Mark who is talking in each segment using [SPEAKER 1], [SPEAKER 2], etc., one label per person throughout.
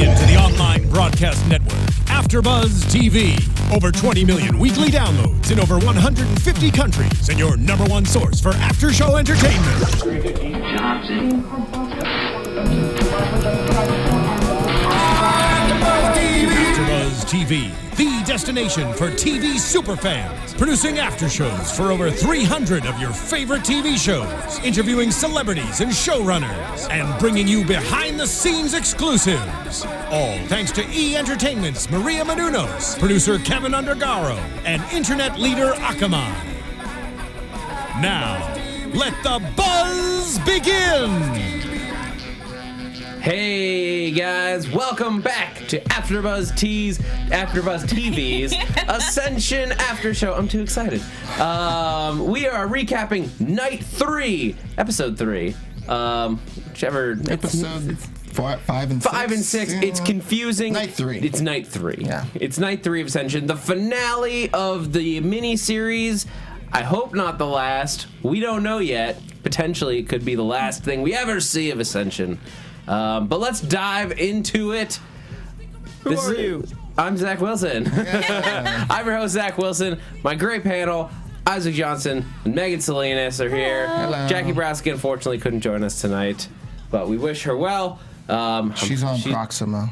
[SPEAKER 1] into the online broadcast network, AFTERBUZZ TV. Over 20 million weekly downloads in over 150 countries, and your #1 source for after-show entertainment. AFTERBUZZ TV, the destination for TV superfans, producing after-shows for over 300 of your favorite TV shows, interviewing celebrities and showrunners, and bringing you behind-the-scenes exclusives. All thanks to E! Entertainment's Maria Menounos, producer Kevin Undergaro, and internet leader Akamai. Now, let the buzz begin!
[SPEAKER 2] Hey guys, welcome back to AFTERBUZZ TV's Ascension After Show. I'm too excited. We are recapping Night 3, Episode 3. Whichever
[SPEAKER 3] episode 5 and 6.
[SPEAKER 2] 5 and 6. It's confusing.
[SPEAKER 3] Night 3.
[SPEAKER 2] It's Night 3.
[SPEAKER 3] Yeah.
[SPEAKER 2] It's Night 3 of Ascension, the finale of the mini-series. I hope not the last. We don't know yet. Potentially, it could be the last thing we ever see of Ascension. But let's dive into it.
[SPEAKER 4] Who are you?
[SPEAKER 2] I'm Zach Wilson.
[SPEAKER 3] Yeah.
[SPEAKER 2] I'm your host, Zach Wilson. My great panel, Isaac Johnson and Megan Salinas are here.
[SPEAKER 3] Hello.
[SPEAKER 2] Jackie Brasky unfortunately couldn't join us tonight, but we wish her well.
[SPEAKER 3] She's on Proxima.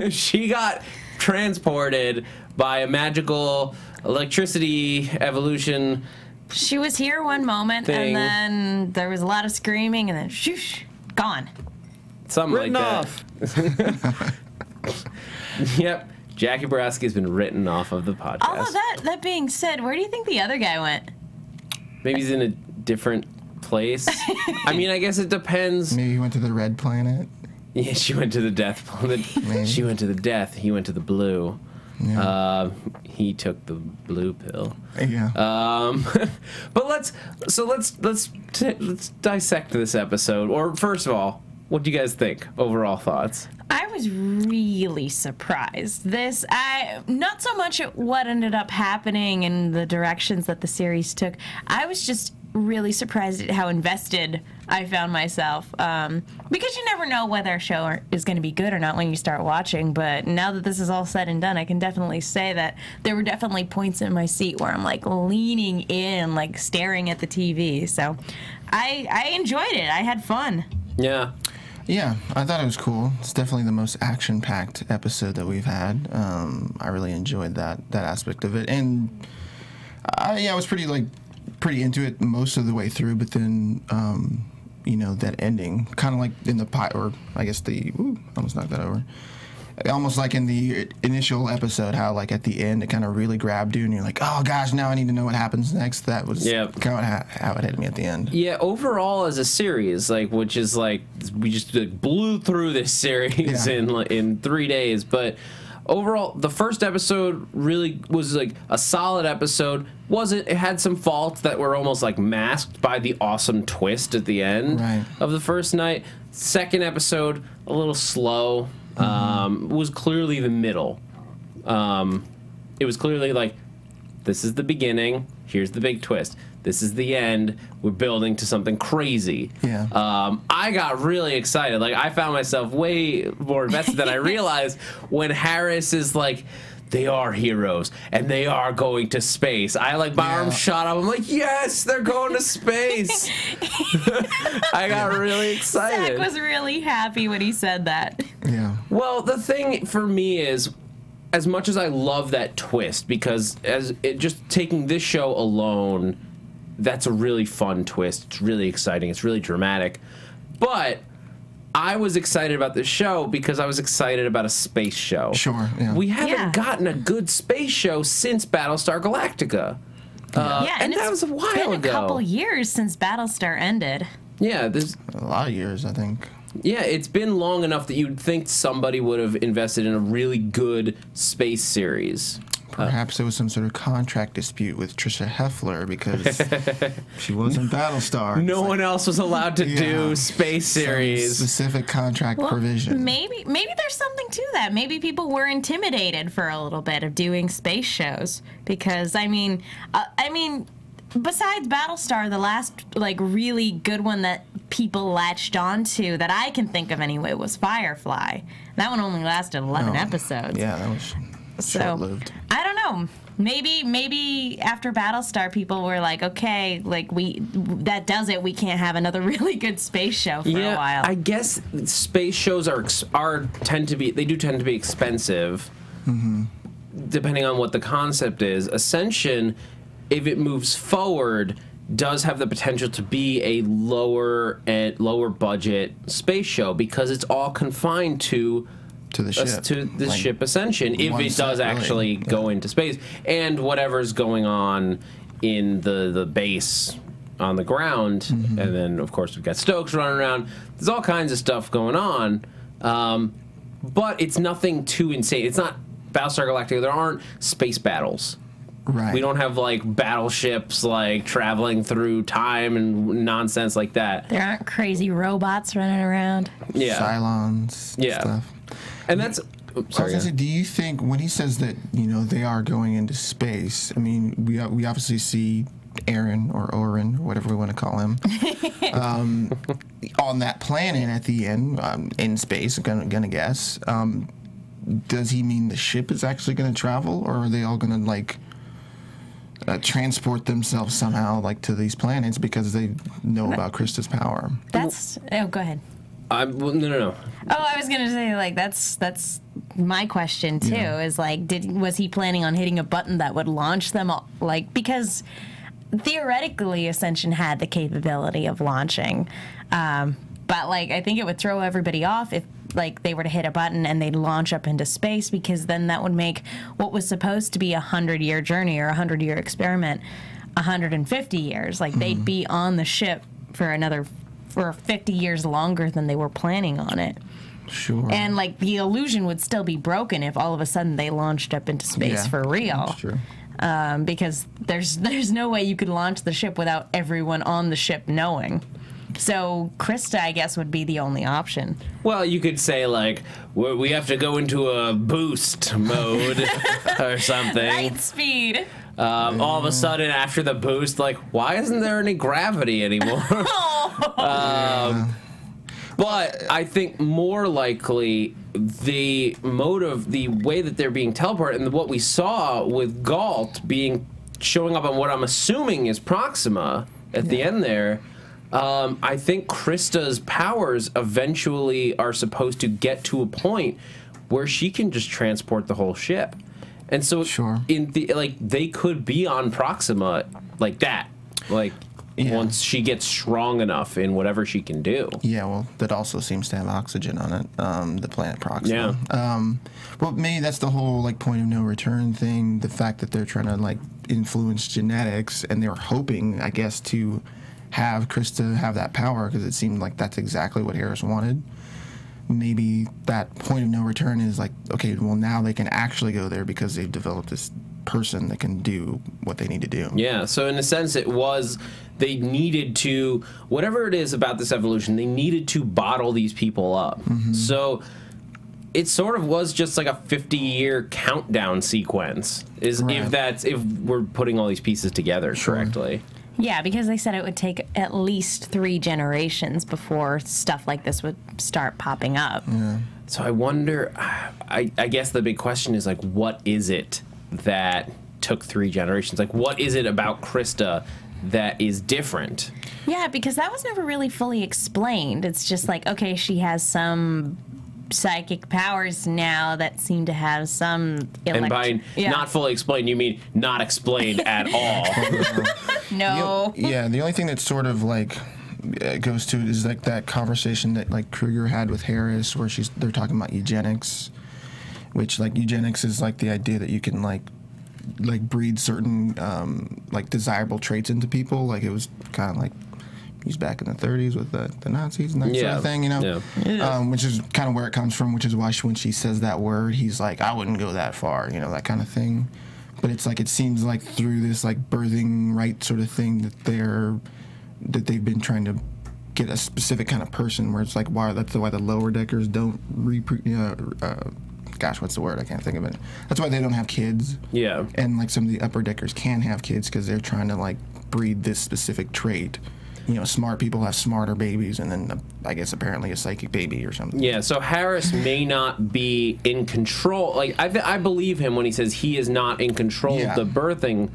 [SPEAKER 2] She got transported by a magical electricity evolution.
[SPEAKER 5] She was here one moment,
[SPEAKER 2] thing.
[SPEAKER 5] and then there was a lot of screaming, and then shoosh, gone.
[SPEAKER 2] Something
[SPEAKER 4] Written
[SPEAKER 2] like
[SPEAKER 4] off.
[SPEAKER 2] that. Yep. Jackie Brasky's been written off of the podcast.
[SPEAKER 5] Although that being said, where do you think the other guy went?
[SPEAKER 2] Maybe he's in a different place. I mean, I guess it depends.
[SPEAKER 3] Maybe he went to the red planet.
[SPEAKER 2] Yeah, she went to the death planet. She went to the death. He went to the blue.
[SPEAKER 3] Yeah.
[SPEAKER 2] He took the blue pill.
[SPEAKER 3] Yeah.
[SPEAKER 2] But let's dissect this episode. Or first of all, what do you guys think? Overall thoughts?
[SPEAKER 5] I was really surprised. Not so much at what ended up happening and the directions that the series took. I was just really surprised at how invested I found myself. Because you never know whether a show is going to be good or not when you start watching. But now that this is all said and done, I can definitely say that there were definitely points in my seat where I'm like leaning in, like staring at the TV. So I enjoyed it. I had fun.
[SPEAKER 2] Yeah.
[SPEAKER 3] Yeah, I thought it was cool. It's definitely the most action-packed episode that we've had. I really enjoyed that aspect of it, and I was pretty into it most of the way through. But then, that ending, kind of like in the pilot, or I guess almost knocked that over. Almost like in the initial episode, how like at the end it kind of really grabbed you, and you're like, oh gosh, now I need to know what happens next. That was kind of how it hit me at the end.
[SPEAKER 2] Yeah, overall as a series, which is we just blew through this series in 3 days. But overall, the first episode really was like a solid episode. It had some faults that were almost like masked by the awesome twist at the end of the first night. Second episode, a little slow. Was clearly the middle. It was clearly like, this is the beginning, here's the big twist. This is the end, we're building to something crazy.
[SPEAKER 3] Yeah.
[SPEAKER 2] I got really excited. Like, I found myself way more invested than I realized when Harris is like, they are heroes, and they are going to space. My arm shot up. I'm like, yes, they're going to space. I got really excited.
[SPEAKER 5] Zach was really happy when he said that.
[SPEAKER 3] Yeah.
[SPEAKER 2] Well, the thing for me is, as much as I love that twist, because just taking this show alone, that's a really fun twist. It's really exciting. It's really dramatic. But I was excited about this show because I was excited about a space show.
[SPEAKER 3] Sure, yeah.
[SPEAKER 2] We haven't gotten a good space show since Battlestar Galactica. And that was a while ago.
[SPEAKER 5] It's been a couple years since Battlestar ended.
[SPEAKER 2] Yeah, there's
[SPEAKER 3] a lot of years, I think.
[SPEAKER 2] Yeah, it's been long enough that you'd think somebody would have invested in a really good space series.
[SPEAKER 3] Perhaps there was some sort of contract dispute with Trisha Heffler because she was in Battlestar.
[SPEAKER 2] No one else was allowed to do space series.
[SPEAKER 3] Some specific contract provision.
[SPEAKER 5] Maybe there's something to that. Maybe people were intimidated for a little bit of doing space shows because I mean, besides Battlestar, the last really good one that people latched onto that I can think of anyway was Firefly. That one only lasted 11 episodes.
[SPEAKER 3] Yeah, that was short-lived.
[SPEAKER 5] I don't know. Maybe after Battlestar, people were like, okay, like that does it. We can't have another really good space show for a while.
[SPEAKER 2] I guess space shows tend to be expensive, depending on what the concept is. Ascension, if it moves forward, does have the potential to be a lower budget space show because it's all confined to the ship, ship Ascension, if it does actually go into space, and whatever's going on in the base on the ground, and then of course we've got Stokes running around. There's all kinds of stuff going on, but it's nothing too insane. It's not Battlestar Galactica. There aren't space battles.
[SPEAKER 3] Right.
[SPEAKER 2] We don't have like battleships like traveling through time and nonsense like that.
[SPEAKER 5] There aren't crazy robots running around.
[SPEAKER 2] Yeah.
[SPEAKER 3] Cylons. Stuff.
[SPEAKER 2] And that's.
[SPEAKER 3] I was gonna say, do you think when he says that they are going into space? I mean, we obviously see Aaron or Oren, or whatever we want to call him, on that planet at the end in space. I'm gonna guess. Does he mean the ship is actually going to travel, or are they all going to like transport themselves somehow like to these planets because they know about Krista's power?
[SPEAKER 5] Go ahead.
[SPEAKER 2] No.
[SPEAKER 5] Oh, I was gonna say like that's my question too. Is like, was he planning on hitting a button that would launch them all, like, because theoretically Ascension had the capability of launching, but like I think it would throw everybody off if like they were to hit a button and they'd launch up into space, because then that would make what was supposed to be a 100-year journey or a 100-year experiment 150 years. Like they'd be on the ship for 50 years longer than they were planning on it.
[SPEAKER 3] Sure.
[SPEAKER 5] And like the illusion would still be broken if all of a sudden they launched up into space for real.
[SPEAKER 3] That's true.
[SPEAKER 5] Because there's no way you could launch the ship without everyone on the ship knowing. So Krista, I guess, would be the only option.
[SPEAKER 2] Well, you could say, like, we have to go into a boost mode or something.
[SPEAKER 5] Light speed.
[SPEAKER 2] All of a sudden, after the boost, like, why isn't there any gravity anymore? But I think more likely the way that they're being teleported, and what we saw with Galt showing up on what I'm assuming is Proxima at the end there, I think Krista's powers eventually are supposed to get to a point where she can just transport the whole ship. And so they could be on Proxima like that. Like once she gets strong enough in whatever she can do.
[SPEAKER 3] Yeah, well, that also seems to have oxygen on it, the planet Proxima.
[SPEAKER 2] Yeah.
[SPEAKER 3] Well, maybe that's the whole like point of no return thing, the fact that they're trying to like influence genetics, and they were hoping, I guess, to have Krista have that power, because it seemed like that's exactly what Harris wanted. Maybe that point of no return is like, okay, well, now they can actually go there because they've developed this person that can do what they need to do.
[SPEAKER 2] Yeah, so in a sense they needed to, whatever it is about this evolution, they needed to bottle these people up. So it sort of was just like a 50-year countdown sequence, if we're putting all these pieces together correctly.
[SPEAKER 5] Yeah, because they said it would take at least 3 generations before stuff like this would start popping up.
[SPEAKER 3] Yeah.
[SPEAKER 2] So I wonder, I guess the big question is, like, what is it that took 3 generations? Like, what is it about Krista that is different?
[SPEAKER 5] Yeah, because that was never really fully explained. It's just like, okay, she has some psychic powers now that seem to have some
[SPEAKER 2] and by not fully explained, you mean not explained at all.
[SPEAKER 5] No.
[SPEAKER 3] The only thing that sort of like goes to it is like that conversation that like Kruger had with Harris, where they're talking about eugenics, which like eugenics is like the idea that you can like breed certain like desirable traits into people. Like it was kind of like used back in the 30s with the Nazis and that sort of thing, which is kind of where it comes from, which is why when she says that word, he's like, I wouldn't go that far, that kind of thing. But it's like, it seems like through this like birthing right sort of thing that they've been trying to get a specific kind of person, where it's like, that's why the lower deckers don't gosh, what's the word? I can't think of it. That's why they don't have kids.
[SPEAKER 2] Yeah.
[SPEAKER 3] And like some of the upper deckers can have kids because they're trying to like breed this specific trait. you know, smart people have smarter babies, and then I guess apparently a psychic baby or something.
[SPEAKER 2] Yeah, so Harris may not be in control. Like, I believe him when he says he is not in control of the birthing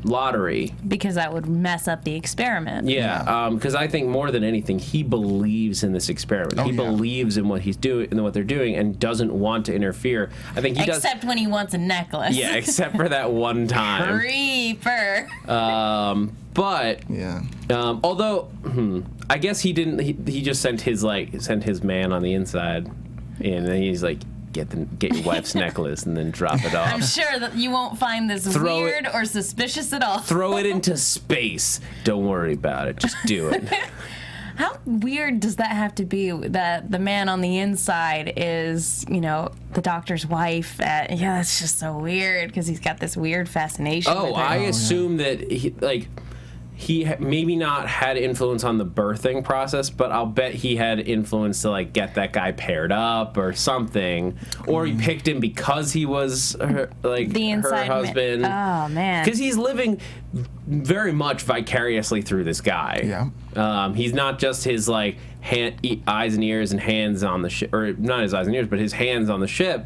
[SPEAKER 2] lottery.
[SPEAKER 5] Because that would mess up the experiment.
[SPEAKER 2] Yeah, because I think more than anything, he believes in this experiment. He believes in what he's doing, in what they're doing, and doesn't want to interfere. I think he does.
[SPEAKER 5] Except when he wants a necklace.
[SPEAKER 2] Yeah, except for that one time.
[SPEAKER 5] Creeper.
[SPEAKER 2] But although I guess he didn't. He just sent his man on the inside, and then he's like, get your wife's necklace and then drop it off.
[SPEAKER 5] I'm sure that you won't find this weird or suspicious at all.
[SPEAKER 2] Throw it into space. Don't worry about it. Just do it.
[SPEAKER 5] How weird does that have to be that the man on the inside is, you know, the doctor's wife? Yeah, it's just so weird because he's got this weird fascination with her.
[SPEAKER 2] I assume that he maybe not had influence on the birthing process, but I'll bet he had influence to like get that guy paired up or something, or he picked him because he was her husband.
[SPEAKER 5] Oh man,
[SPEAKER 2] because he's living very much vicariously through this guy. Yeah, he's not just his like eyes and ears and hands on the ship, or not his eyes and ears, but his hands on the ship.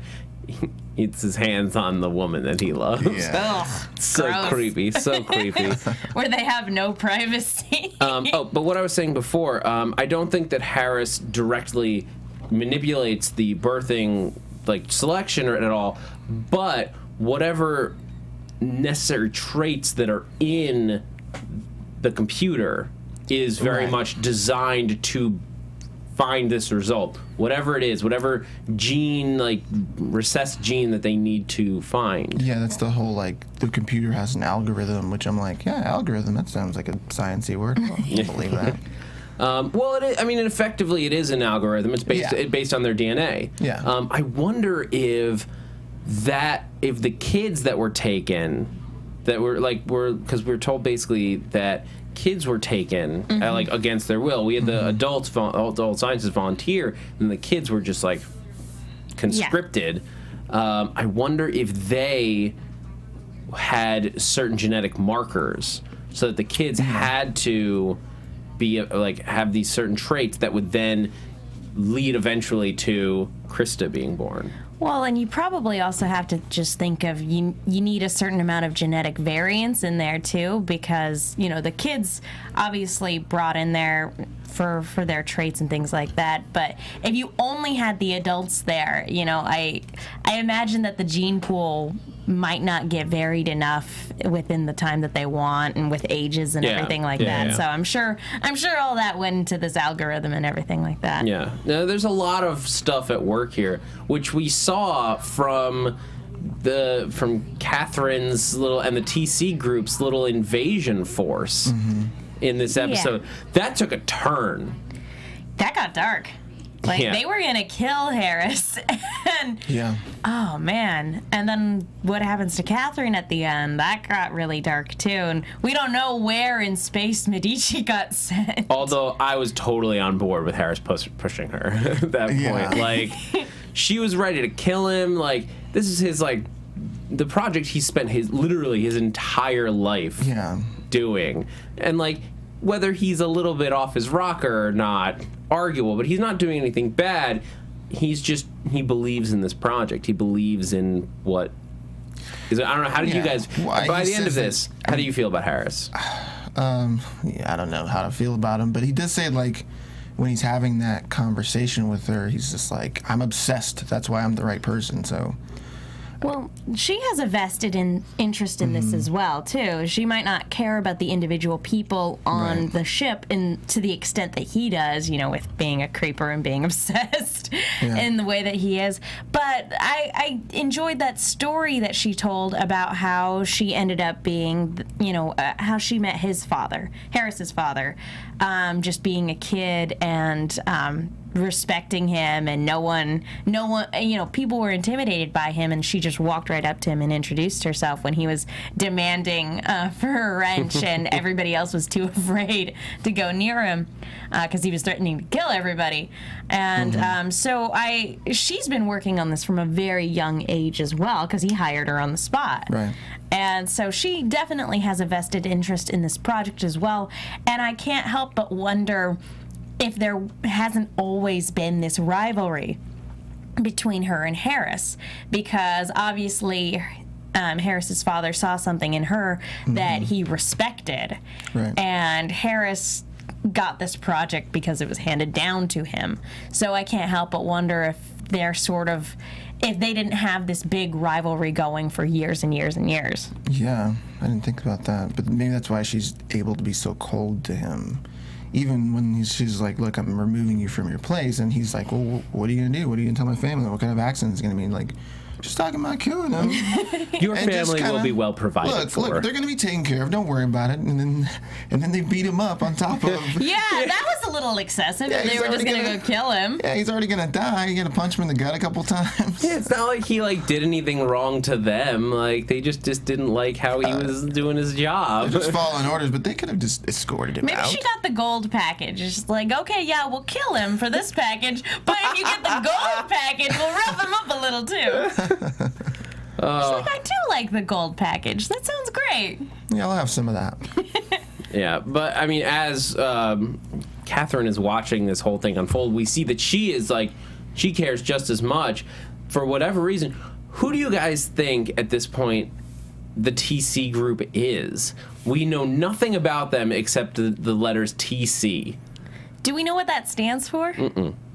[SPEAKER 2] It's his hands on the woman that he loves.
[SPEAKER 5] Yeah.
[SPEAKER 2] So
[SPEAKER 5] gross.
[SPEAKER 2] creepy, so creepy.
[SPEAKER 5] Where they have no privacy.
[SPEAKER 2] But what I was saying before, I don't think that Harris directly manipulates the birthing like selection or at all, but whatever necessary traits that are in the computer is very much designed to find this result, whatever it is, whatever gene, like recessed gene that they need to find.
[SPEAKER 3] Yeah, that's the whole like the computer has an algorithm, which I'm like, yeah, algorithm. That sounds like a sciencey word. I believe that.
[SPEAKER 2] Well, it is, I mean, effectively, it is an algorithm. It's based on their DNA.
[SPEAKER 3] Yeah.
[SPEAKER 2] I wonder if the kids that were taken, that were because we're told basically that kids were taken like against their will. We had the adult scientists volunteer, and the kids were just like conscripted. Yeah. I wonder if they had certain genetic markers, so that the kids had to be like have these certain traits that would then lead eventually to Krista being born.
[SPEAKER 5] Well, and you probably also have to just think of you need a certain amount of genetic variance in there too, because you know the kids obviously brought in there for their traits and things like that. But if you only had the adults there, you know, I imagine that the gene pool might not get varied enough within the time that they want and with ages and everything like that. Yeah. So I'm sure all that went into this algorithm and everything like that.
[SPEAKER 2] Yeah. Now, there's a lot of stuff at work here, which we saw from Catherine's little and the TC group's little invasion force in this episode. Yeah. That took a turn.
[SPEAKER 5] That got dark. Like, they were going to kill Harris. And, oh, man. And then what happens to Catherine at the end? That got really dark, too. And we don't know where in space Medici got sent.
[SPEAKER 2] Although I was totally on board with Harris pushing her at that point. Like, she was ready to kill him. Like, this is his, like, the project he spent literally his entire life doing. And, like, whether he's a little bit off his rocker or not, arguable, but he's not doing anything bad. He believes in this project. He believes in what is. I don't know. How did you guys? By the end of this, how do you feel about Harris?
[SPEAKER 3] I don't know how to feel about him, but he does say like when he's having that conversation with her, he's just like, "I'm obsessed. That's why I'm the right person." So.
[SPEAKER 5] Well, she has a vested interest in this as well, too. She might not care about the individual people on the ship to the extent that he does, you know, with being a creeper and being obsessed in the way that he is. But I enjoyed that story that she told about how she ended up being, you know, how she met his father, Harris's father, just being a kid and respecting him, and no one, you know, people were intimidated by him, and she just walked right up to him and introduced herself when he was demanding for her wrench, and everybody else was too afraid to go near him because he was threatening to kill everybody. And so she's been working on this from a very young age as well, because he hired her on the spot.
[SPEAKER 3] Right.
[SPEAKER 5] And so she definitely has a vested interest in this project as well. And I can't help but wonder if there hasn't always been this rivalry between her and Harris, because obviously Harris's father saw something in her that he respected.
[SPEAKER 3] Right.
[SPEAKER 5] And Harris got this project because it was handed down to him. So I can't help but wonder if they're sort of, if they didn't have this big rivalry going for years and years and years.
[SPEAKER 3] Yeah, I didn't think about that. But maybe that's why she's able to be so cold to him. Even when she's like, look, I'm removing you from your place. And he's like, well, what are you going to do? What are you going to tell my family? What kind of accident is going to be? Like, just talking about killing him.
[SPEAKER 2] Your family will be well provided for.
[SPEAKER 3] Look, they're going to be taken care of. Don't worry about it. And then they beat him up on top of.
[SPEAKER 5] Yeah, that was a little excessive.
[SPEAKER 3] Yeah,
[SPEAKER 5] they were just going to go kill him.
[SPEAKER 3] Yeah, he's already going to die. You got to punch him in the gut a couple times.
[SPEAKER 2] Yeah, it's not like he like did anything wrong to them. Like they just didn't like how he was doing his job.
[SPEAKER 3] They're just following orders, but they could have just escorted him
[SPEAKER 5] Maybe
[SPEAKER 3] out.
[SPEAKER 5] she got the gold package. It's just like, okay, yeah, we'll kill him for this package, but if you get the gold package, we'll rough him up a little too. She's like, I do like the gold package. That sounds great.
[SPEAKER 3] Yeah, I'll have some of that.
[SPEAKER 2] Yeah, but I mean, as Catherine is watching this whole thing unfold, we see that she is like, she cares just as much. For whatever reason, who do you guys think at this point the TC group is? We know nothing about them except the letters TC.
[SPEAKER 5] Do we know what that stands for?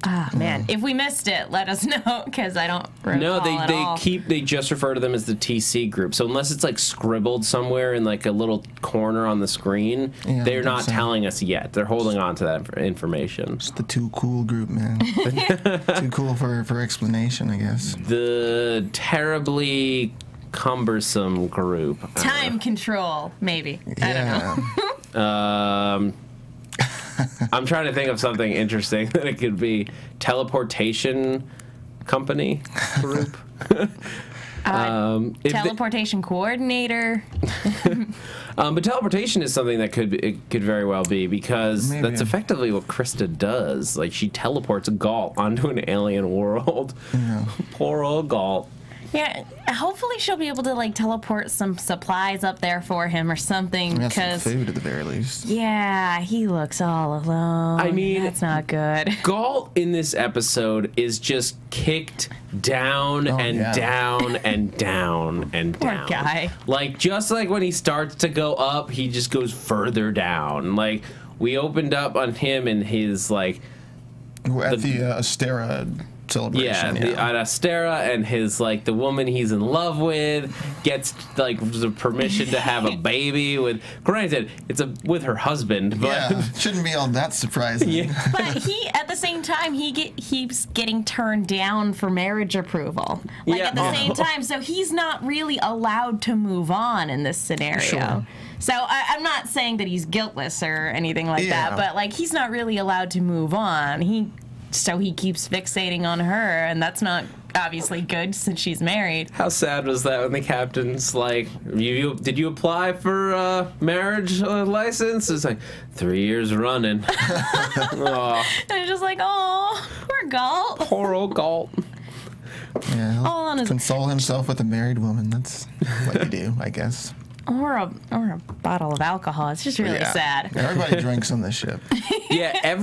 [SPEAKER 5] Ah, man. If we missed it, let us know, because I don't recall
[SPEAKER 2] No,
[SPEAKER 5] at all.
[SPEAKER 2] they just refer to them as the TC group. So unless it's like scribbled somewhere in like a little corner on the screen,
[SPEAKER 3] Yeah,
[SPEAKER 2] they're not
[SPEAKER 3] so.
[SPEAKER 2] telling us yet. They're holding on to that information.
[SPEAKER 3] It's the too cool group, man. Too cool for explanation, I guess.
[SPEAKER 2] The terribly cumbersome group.
[SPEAKER 5] Time control, maybe. I don't know.
[SPEAKER 2] I'm trying to think of something interesting that it could be. Teleportation company group.
[SPEAKER 5] Teleportation coordinator.
[SPEAKER 2] But teleportation is something that could very well be, because
[SPEAKER 3] Maybe.
[SPEAKER 2] that's effectively what Krista does. Like, she teleports Galt onto an alien world.
[SPEAKER 3] Yeah.
[SPEAKER 2] Poor old Galt.
[SPEAKER 5] Yeah, hopefully she'll be able to like teleport some supplies up there for him or something.
[SPEAKER 3] We got some
[SPEAKER 5] Because
[SPEAKER 3] food at the very least.
[SPEAKER 5] yeah, he looks all alone.
[SPEAKER 2] I mean,
[SPEAKER 5] that's not good.
[SPEAKER 2] Galt in this episode is just kicked down and
[SPEAKER 3] yeah.
[SPEAKER 2] down and down and
[SPEAKER 5] Poor
[SPEAKER 2] down.
[SPEAKER 5] guy.
[SPEAKER 2] Like, just like when he starts to go up, he just goes further down. Like, we opened up on him and his, like...
[SPEAKER 3] We're at the Astera celebration.
[SPEAKER 2] at Astera, and his, like, the woman he's in love with gets, like, the permission to have a baby with... Granted, it's with her husband, but...
[SPEAKER 3] Yeah, shouldn't be all that surprising.
[SPEAKER 2] Yeah.
[SPEAKER 5] But he, at the same time, he keeps getting turned down for marriage approval. Like,
[SPEAKER 2] Yeah.
[SPEAKER 5] at the same time, so he's not really allowed to move on in this scenario.
[SPEAKER 3] Sure.
[SPEAKER 5] So I'm not saying that he's guiltless or anything like
[SPEAKER 3] Yeah.
[SPEAKER 5] that, but, like, he's not really allowed to move on. So he keeps fixating on her, and that's not obviously good since she's married.
[SPEAKER 2] How sad was that when the captain's like, did you apply for marriage license? It's like, 3 years running. Aw,
[SPEAKER 5] And it's just like, oh, poor Galt.
[SPEAKER 2] poor old Galt.
[SPEAKER 3] Yeah, he'll
[SPEAKER 5] All on his-
[SPEAKER 3] console himself with a married woman. That's what you do, I guess.
[SPEAKER 5] Or a bottle of alcohol. It's just really
[SPEAKER 3] Yeah.
[SPEAKER 5] sad.
[SPEAKER 3] Everybody drinks on this ship.
[SPEAKER 2] Yeah,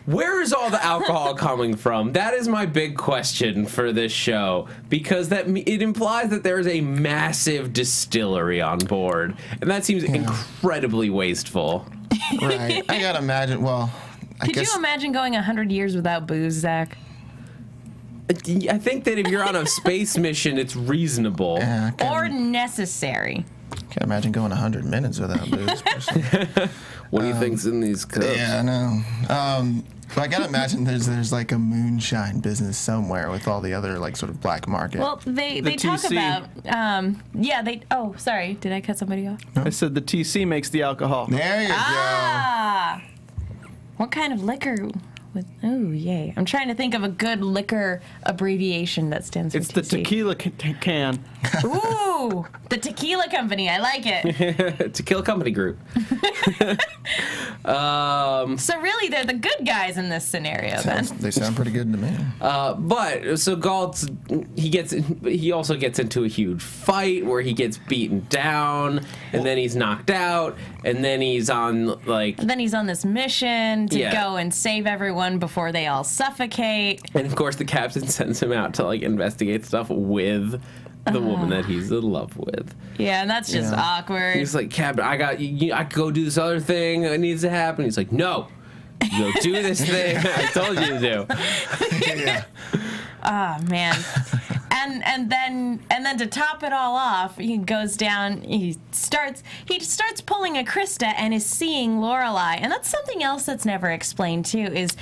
[SPEAKER 2] where is all the alcohol coming from? That is my big question for this show, because it implies that there is a massive distillery on board, and that seems incredibly wasteful.
[SPEAKER 3] Right. I gotta imagine. Well, I
[SPEAKER 5] Could
[SPEAKER 3] guess.
[SPEAKER 5] you imagine going 100 years without booze, Zach?
[SPEAKER 2] I think that if you're on a space mission, it's reasonable.
[SPEAKER 3] Yeah, I
[SPEAKER 5] Or
[SPEAKER 3] can't
[SPEAKER 5] necessary?
[SPEAKER 3] imagine going 100 minutes without booze. personally.
[SPEAKER 2] What do you think's in these cups?
[SPEAKER 3] Yeah, I know. But I gotta imagine there's like a moonshine business somewhere with all the other like sort of black market.
[SPEAKER 5] Well, they talk
[SPEAKER 4] TC.
[SPEAKER 5] about oh, sorry, did I cut somebody off?
[SPEAKER 4] I said the TC makes the alcohol.
[SPEAKER 3] there you
[SPEAKER 5] Ah, what kind of liquor Oh, yay. I'm trying to think of a good liquor abbreviation that stands for
[SPEAKER 4] It's the tequila can.
[SPEAKER 5] Ooh, the tequila company. I like it.
[SPEAKER 2] Tequila Company Group.
[SPEAKER 5] So really, they're the good guys in this scenario, then.
[SPEAKER 3] They sound pretty good to me.
[SPEAKER 2] But so Galt, he also gets into a huge fight where he gets beaten down, and then he's knocked out, and then he's on
[SPEAKER 5] And then he's on this mission to go and save everyone before they all suffocate.
[SPEAKER 2] And of course, the captain sends him out to investigate stuff with the woman that he's in love with.
[SPEAKER 5] Yeah, and that's just awkward.
[SPEAKER 2] He's like, Captain, I could go do this other thing that needs to happen. He's like, no, you go do this thing I told you to do.
[SPEAKER 3] Yeah.
[SPEAKER 5] Oh man. And then to top it all off, he goes down. He starts pulling a Krista and is seeing Lorelai, and that's something else that's never explained too. Is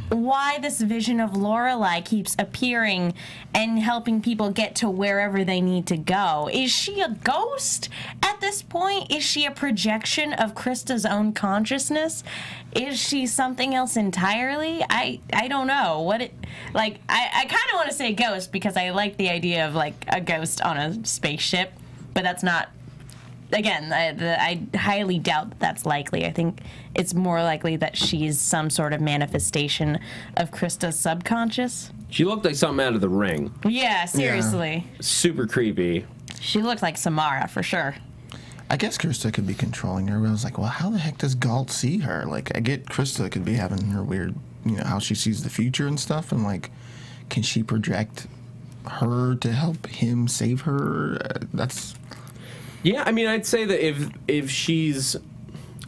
[SPEAKER 5] why this vision of Lorelai keeps appearing and helping people get to wherever they need to go. Is she a ghost at this point? Is she a projection of Krista's own consciousness? Is she something else entirely? I don't know. I kind of want to say ghost because I like the idea of a ghost on a spaceship, but that's not. Again, I highly doubt that that's likely. I think it's more likely that she's some sort of manifestation of Krista's subconscious.
[SPEAKER 2] She looked like something out of The Ring.
[SPEAKER 5] Yeah, seriously.
[SPEAKER 2] Yeah. Super creepy.
[SPEAKER 5] She looked like Samara for sure.
[SPEAKER 3] I guess Krista could be controlling her. But I was like, well, how the heck does Galt see her? I get Krista could be having her weird, how she sees the future and stuff. And can she project her to help him save her?
[SPEAKER 2] Yeah, I mean, I'd say that if she's,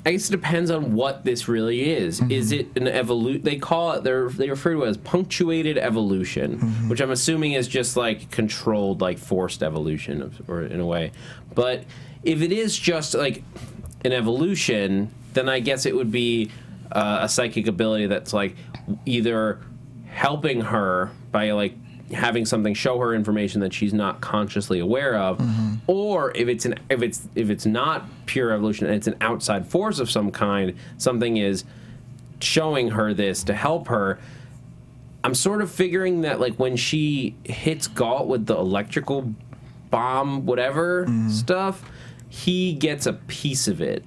[SPEAKER 2] I guess it depends on what this really is. Mm-hmm. Is it an evolution? They call it, they refer to it as punctuated evolution, which I'm assuming is just controlled, forced evolution, or in a way. But if it is just an evolution, then I guess it would be a psychic ability that's either helping her by having something show her information that she's not consciously aware of, or if it's not pure evolution and it's an outside force of some kind, something is showing her this to help her. I'm sort of figuring that when she hits Galt with the electrical bomb, whatever stuff, he gets a piece of it.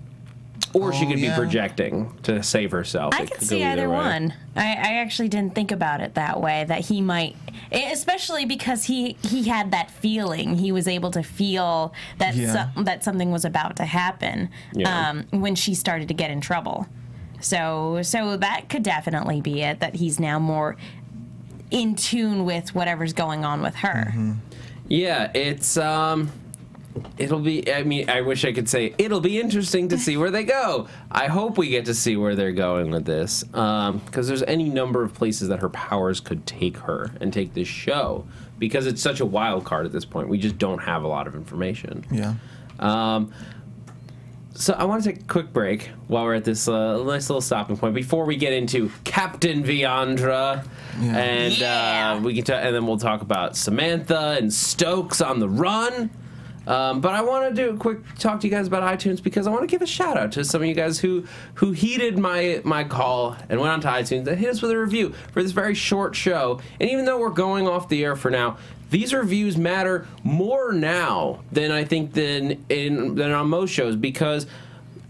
[SPEAKER 2] Or she could be projecting to save herself.
[SPEAKER 5] I could see either one. I actually didn't think about it that way, that he might, especially because he had that feeling. He was able to feel that that something was about to happen when she started to get in trouble. So that could definitely be it, that he's now more in tune with whatever's going on with her.
[SPEAKER 2] Yeah, it's... It'll be, I wish I could say, it'll be interesting to see where they go. I hope we get to see where they're going with this. Because there's any number of places that her powers could take her and take this show. Because it's such a wild card at this point. We just don't have a lot of information.
[SPEAKER 3] Yeah.
[SPEAKER 2] So I want to take a quick break while we're at this nice little stopping point before we get into Captain Viandra. And we can and then we'll talk about Samantha and Stokes on the run. But I want to do a quick talk to you guys about iTunes because I want to give a shout out to some of you guys who heeded my call and went onto iTunes and hit us with a review for this very short show. And even though we're going off the air for now, these reviews matter more now than I think than on most shows, because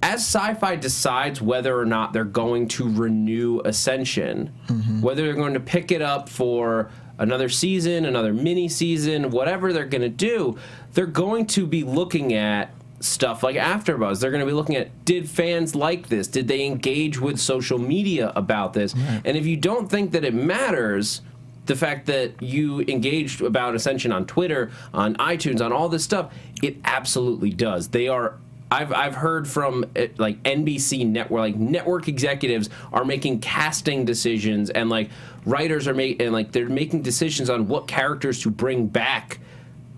[SPEAKER 2] as SyFy decides whether or not they're going to renew Ascension, whether they're going to pick it up for another season, another mini season, whatever they're going to do, they're going to be looking at stuff like AfterBuzz. They're going to be looking at, did fans like this? Did they engage with social media about this? Right. And if you don't think that it matters, the fact that you engaged about Ascension on Twitter, on iTunes, on all this stuff, it absolutely does. They are... I've heard from NBC network, network executives are making casting decisions, and writers are they're making decisions on what characters to bring back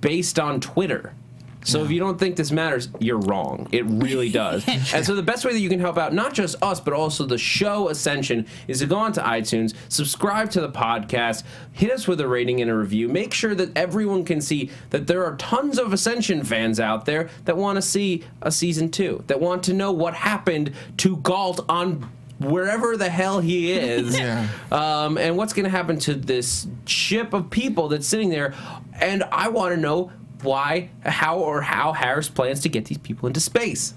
[SPEAKER 2] based on Twitter. So if you don't think this matters, you're wrong. It really does. And so the best way that you can help out, not just us, but also the show Ascension, is to go onto iTunes, subscribe to the podcast, hit us with a rating and a review. Make sure that everyone can see that there are tons of Ascension fans out there that want to see a season 2, that want to know what happened to Galt on wherever the hell he is.
[SPEAKER 3] Yeah.
[SPEAKER 2] And what's going to happen to this ship of people that's sitting there. And I want to know how Harris plans to get these people into space.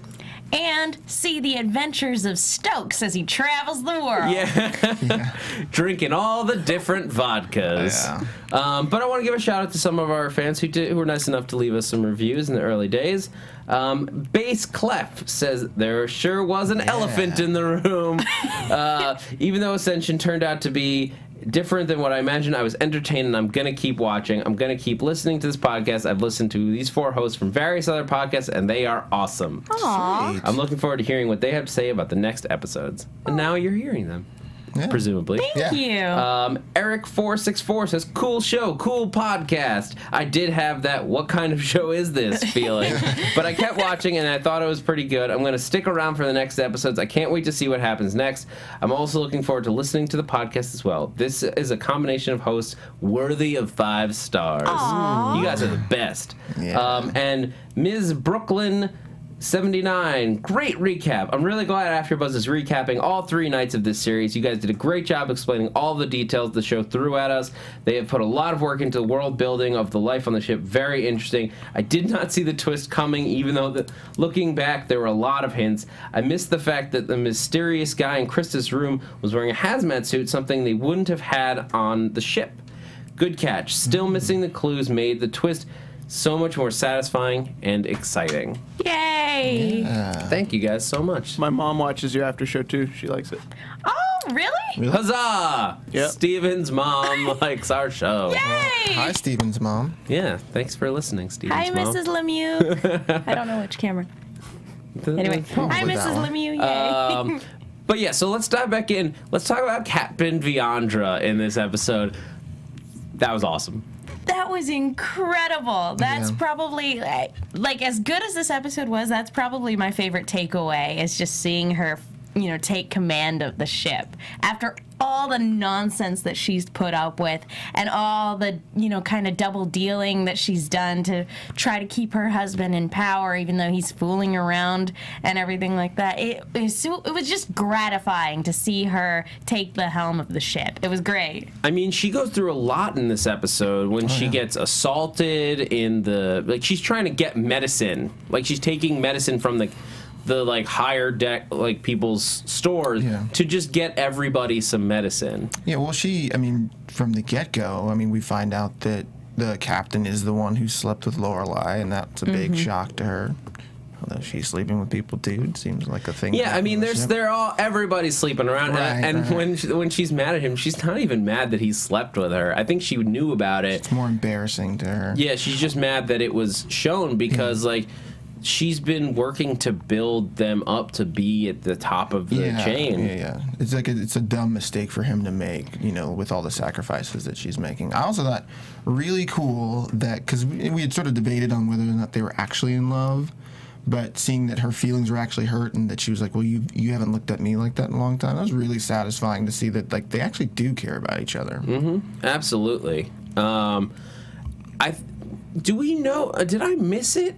[SPEAKER 5] And see the adventures of Stokes as he travels the world.
[SPEAKER 2] Yeah. Drinking all the different vodkas.
[SPEAKER 3] Yeah.
[SPEAKER 2] But I want to give a shout out to some of our fans who were nice enough to leave us some reviews in the early days. Bass Clef says there sure was an elephant in the room. Even though Ascension turned out to be different than what I imagined, I was entertained, and I'm going to keep watching. I'm going to keep listening to this podcast. I've listened to these 4 hosts from various other podcasts, and they are awesome.
[SPEAKER 5] Aww.
[SPEAKER 2] I'm looking forward to hearing what they have to say about the next episodes. And now you're hearing them.
[SPEAKER 3] Yeah.
[SPEAKER 2] Presumably.
[SPEAKER 5] Thank you.
[SPEAKER 2] Eric464 says, cool show, cool podcast. I did have that what kind of show is this feeling, but I kept watching and I thought it was pretty good. I'm going to stick around for the next episodes. I can't wait to see what happens next. I'm also looking forward to listening to the podcast as well. This is a combination of hosts worthy of 5 stars.
[SPEAKER 5] Aww.
[SPEAKER 2] You guys are the best.
[SPEAKER 3] Yeah.
[SPEAKER 2] And Ms. Brooklyn 79, great recap. I'm really glad AfterBuzz is recapping all 3 nights of this series. You guys did a great job explaining all the details the show threw at us. They have put a lot of work into the world building of the life on the ship. Very interesting. I did not see the twist coming, even though looking back, there were a lot of hints. I missed the fact that the mysterious guy in Krista's room was wearing a hazmat suit, something they wouldn't have had on the ship. Good catch. Still missing the clues made the twist so much more satisfying and exciting.
[SPEAKER 5] Yay!
[SPEAKER 2] Thank you guys so much.
[SPEAKER 4] My mom watches your after show too. She likes it.
[SPEAKER 5] Oh, really?
[SPEAKER 2] Huzzah!
[SPEAKER 4] Yep.
[SPEAKER 2] Steven's mom likes our show.
[SPEAKER 5] Yay!
[SPEAKER 3] Hi, Steven's mom.
[SPEAKER 2] Yeah, thanks for listening, Steven's
[SPEAKER 5] Hi,
[SPEAKER 2] mom.
[SPEAKER 5] Mrs. Lemieux. I don't know which camera. Anyway,
[SPEAKER 3] Probably
[SPEAKER 5] hi,
[SPEAKER 3] that
[SPEAKER 5] Mrs.
[SPEAKER 3] one.
[SPEAKER 5] Lemieux. Yay!
[SPEAKER 2] But yeah, so let's dive back in. Let's talk about Captain Viandra in this episode. That was awesome.
[SPEAKER 5] That was incredible. That's
[SPEAKER 3] Yeah.
[SPEAKER 5] probably, like, as good as this episode was, that's probably my favorite takeaway, is just seeing her, you know, take command of the ship. After all the nonsense that she's put up with and all the, you know, kind of double dealing that she's done to try to keep her husband in power, even though he's fooling around and everything like that. It was just gratifying to see her take the helm of the ship. It was great.
[SPEAKER 2] I mean, she goes through a lot in this episode when she gets assaulted in the... Like, she's trying to get medicine. Like, she's taking medicine from the like higher deck, like people's stores to just get everybody some medicine.
[SPEAKER 3] Yeah, well, I mean, from the get-go, I mean, we find out that the captain is the one who slept with Lorelai, and that's a big shock to her. Although she's sleeping with people too, it seems like a thing.
[SPEAKER 2] Yeah, I mean, everybody's sleeping around, and when she's mad at him, she's not even mad that he slept with her. I think she knew about it.
[SPEAKER 3] It's more embarrassing to her.
[SPEAKER 2] Yeah, she's just mad that it was shown because, like, she's been working to build them up to be at the top of the chain.
[SPEAKER 3] Yeah. It's like it's a dumb mistake for him to make, you know, with all the sacrifices that she's making. I also thought really cool that, because we had sort of debated on whether or not they were actually in love, but seeing that her feelings were actually hurt and that she was like, well, you haven't looked at me like that in a long time. That was really satisfying to see that, like, they actually do care about each other.
[SPEAKER 2] Absolutely. Do we know? Did I miss it?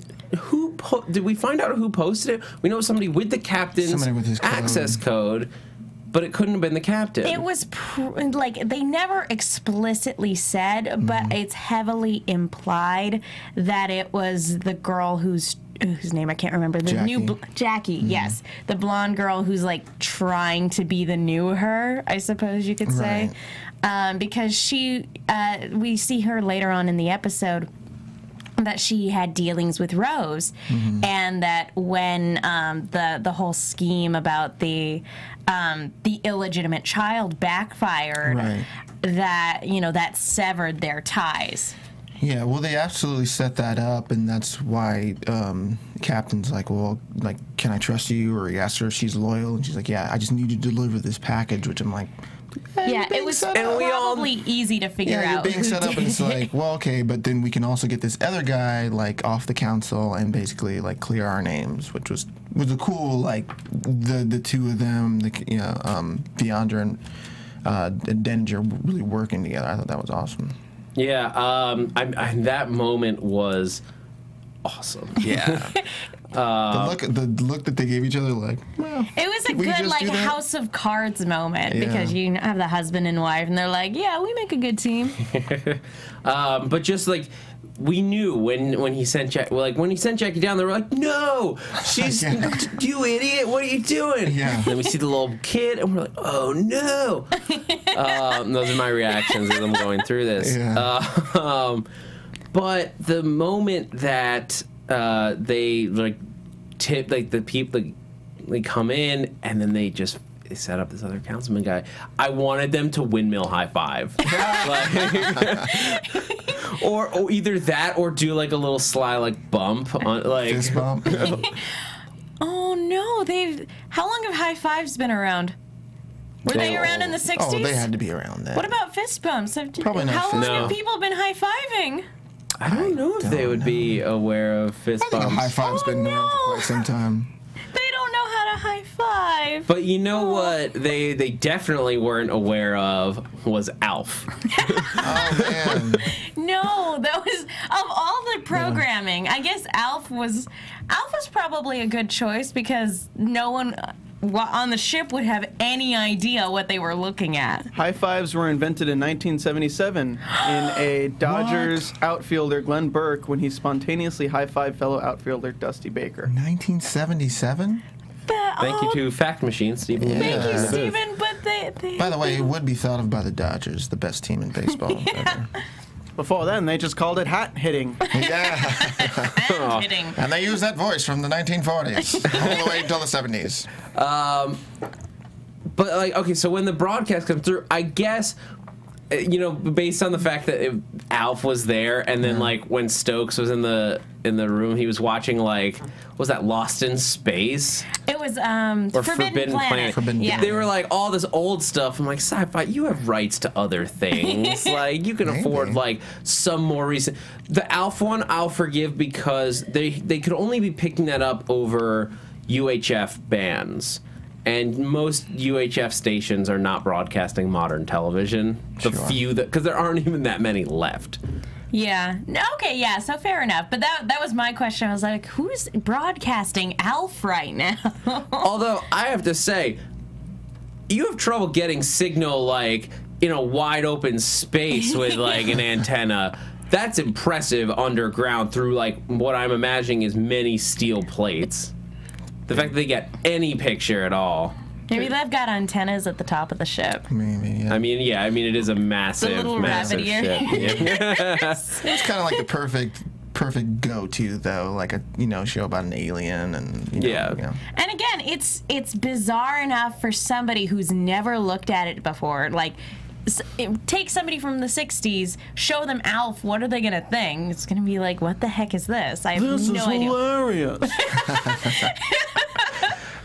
[SPEAKER 2] Did we find out who posted it? We know somebody with the captain's
[SPEAKER 3] with his
[SPEAKER 2] access code, but it couldn't have been the captain.
[SPEAKER 5] It was like they never explicitly said, but it's heavily implied that it was the girl whose name I can't remember. The
[SPEAKER 3] Jackie.
[SPEAKER 5] Jackie, yes, the blonde girl who's like trying to be the new her, I suppose you could say, because we see her later on in the episode that she had dealings with Rose, and that when the whole scheme about the illegitimate child backfired, that, you know, that severed their ties.
[SPEAKER 3] Yeah, well, they absolutely set that up, and that's why Captain's like, well, like, can I trust you? Or he asks her if she's loyal, and she's like, yeah, I just need you to deliver this package, which I'm like,
[SPEAKER 5] yeah, it was probably easy to figure out.
[SPEAKER 3] You're being set up, and it's like, well, okay, but then we can also get this other guy, like, off the council and basically, like, clear our names, which was a cool, like, the two of them, Viandra and Denninger really working together. I thought that was awesome.
[SPEAKER 2] Yeah, that moment was awesome. Yeah.
[SPEAKER 3] The look that they gave each other, like, well,
[SPEAKER 5] It was a
[SPEAKER 3] we
[SPEAKER 5] good
[SPEAKER 3] just
[SPEAKER 5] like
[SPEAKER 3] do that?
[SPEAKER 5] House of Cards moment
[SPEAKER 3] Yeah.
[SPEAKER 5] because you have the husband and wife, and they're like, "Yeah, we make a good team."
[SPEAKER 2] But just like we knew when he sent when he sent Jackie down, they were like, "No, she's you idiot! What are you doing?"
[SPEAKER 3] Yeah.
[SPEAKER 2] And then we see the little kid, and we're like, "Oh no!" Those are my reactions as I'm going through this.
[SPEAKER 3] Yeah.
[SPEAKER 2] But the moment that they like tip like the people they come in and then they set up this other councilman guy. I wanted them to windmill high five, like, or either that or do like a little sly like bump on like
[SPEAKER 3] Fist bump.
[SPEAKER 5] Oh no, how long have high fives been around? Were they around in the 60s?
[SPEAKER 3] Oh, they had to be around that.
[SPEAKER 5] What about fist bumps?
[SPEAKER 3] Probably not
[SPEAKER 5] How long
[SPEAKER 3] fist
[SPEAKER 5] have
[SPEAKER 2] bumps.
[SPEAKER 5] people been high fiving?
[SPEAKER 2] I don't know if they would be aware of fist
[SPEAKER 3] I think a
[SPEAKER 2] bumps.
[SPEAKER 3] high five's been around for quite some time.
[SPEAKER 5] They don't know how to high five.
[SPEAKER 2] But you know what they definitely weren't aware of was Alf.
[SPEAKER 3] Oh man.
[SPEAKER 5] No, that was of all the programming. I guess Alf was probably a good choice because no one on the ship would have any idea what they were looking at.
[SPEAKER 4] High fives were invented in 1977 in a Dodgers outfielder, Glenn Burke, when he spontaneously high-fived fellow outfielder Dusty Baker.
[SPEAKER 3] 1977?
[SPEAKER 2] Thank you to Fact Machine, Stephen.
[SPEAKER 3] Yeah.
[SPEAKER 5] Thank you,
[SPEAKER 3] Yeah.
[SPEAKER 5] Stephen. But they
[SPEAKER 3] By the way, it would be thought of by the Dodgers, the best team in baseball ever.
[SPEAKER 4] Before then, they just called it hat hitting.
[SPEAKER 3] Yeah.
[SPEAKER 5] I'm kidding.
[SPEAKER 3] And they used that voice from the 1940s all the way until the 70s.
[SPEAKER 2] But like, okay, so when the broadcast comes through, I guess, you know, based on the fact that Alf was there, and then like when Stokes was in the room, he was watching like, what was that, Lost in Space?
[SPEAKER 5] It was
[SPEAKER 2] Or
[SPEAKER 5] Forbidden Planet.
[SPEAKER 3] Forbidden
[SPEAKER 5] Yeah.
[SPEAKER 2] They were like all this old stuff. I'm like, SyFy, you have rights to other things. Like you can afford like some more recent. The Alf one I'll forgive because they could only be picking that up over UHF bands. And most UHF stations are not broadcasting modern television. The
[SPEAKER 3] Sure.
[SPEAKER 2] few that, because there aren't even that many left.
[SPEAKER 5] Yeah. No, okay, yeah, so fair enough. But that was my question. I was like, who's broadcasting Alf right now?
[SPEAKER 2] Although I have to say, you have trouble getting signal like in a wide open space with like an antenna. That's impressive underground through like what I'm imagining is many steel plates. The fact that they get any picture at all.
[SPEAKER 5] Maybe they've got antennas at the top of the ship.
[SPEAKER 3] Maybe, yeah.
[SPEAKER 2] I mean, yeah, I mean it is a massive,
[SPEAKER 5] little
[SPEAKER 2] massive
[SPEAKER 5] rabbit ear.
[SPEAKER 2] ship. Yeah.
[SPEAKER 3] It's kind of like the perfect go-to though, like a show about an alien and
[SPEAKER 2] Yeah.
[SPEAKER 5] And again, it's bizarre enough for somebody who's never looked at it before. Like, take somebody from the 60s, show them Alf, what are they going to think? It's going to be like, what the heck is this? I have no idea.
[SPEAKER 4] Hilarious.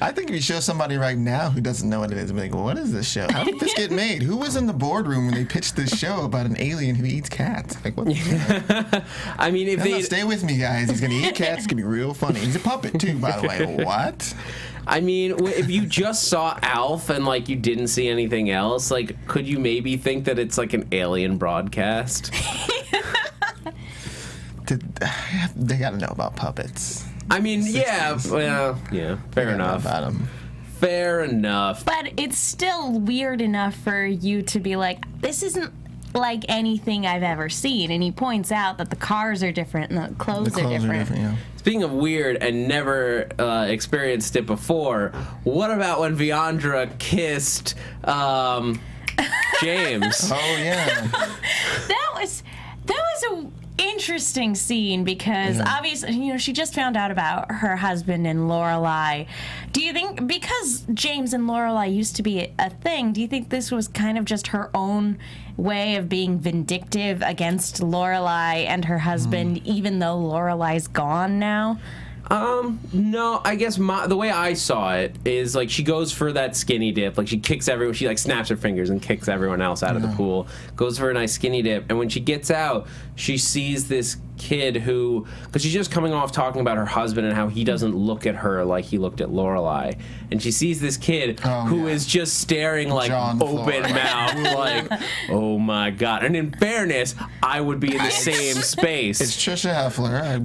[SPEAKER 3] I think if you show somebody right now who doesn't know what it is, they'll be like, what is this show? How did this get made? Who was in the boardroom when they pitched this show about an alien who eats cats? Like, what the heck?
[SPEAKER 2] I mean, if
[SPEAKER 3] No,
[SPEAKER 2] they
[SPEAKER 3] stay with me, guys. He's going to eat cats. It's going to be real funny. He's a puppet, too, by the way. What?
[SPEAKER 2] I mean, if you just saw Alf and like you didn't see anything else, like could you maybe think that it's like an alien broadcast?
[SPEAKER 3] They got to know about puppets.
[SPEAKER 2] I mean, yeah, well, yeah, fair
[SPEAKER 3] They gotta know
[SPEAKER 2] enough.
[SPEAKER 3] about 'em.
[SPEAKER 2] Fair enough.
[SPEAKER 5] But it's still weird enough for you to be like, this isn't like anything I've ever seen. And he points out that the cars are different and the clothes,
[SPEAKER 3] The clothes
[SPEAKER 5] are different.
[SPEAKER 3] yeah.
[SPEAKER 2] Speaking of weird and never experienced it before, what about when Viandra kissed James?
[SPEAKER 3] Oh, yeah.
[SPEAKER 5] That was a interesting scene because obviously, she just found out about her husband and Lorelai. Do you think, because James and Lorelai used to be a thing, do you think this was kind of just her own way of being vindictive against Lorelai and her husband, even though Lorelai's gone now?
[SPEAKER 2] No, I guess the way I saw it is like she goes for that skinny dip, like she kicks everyone, she like snaps her fingers and kicks everyone else out of the pool, goes for a nice skinny dip, and when she gets out, she sees this kid who, because she's just coming off talking about her husband and how he doesn't look at her like he looked at Lorelai, and she sees this kid who is just staring like
[SPEAKER 3] John
[SPEAKER 2] open
[SPEAKER 3] Floyd.
[SPEAKER 2] mouth, like, oh my god. And in fairness, I would be in the same space.
[SPEAKER 3] It's Trisha Heffler.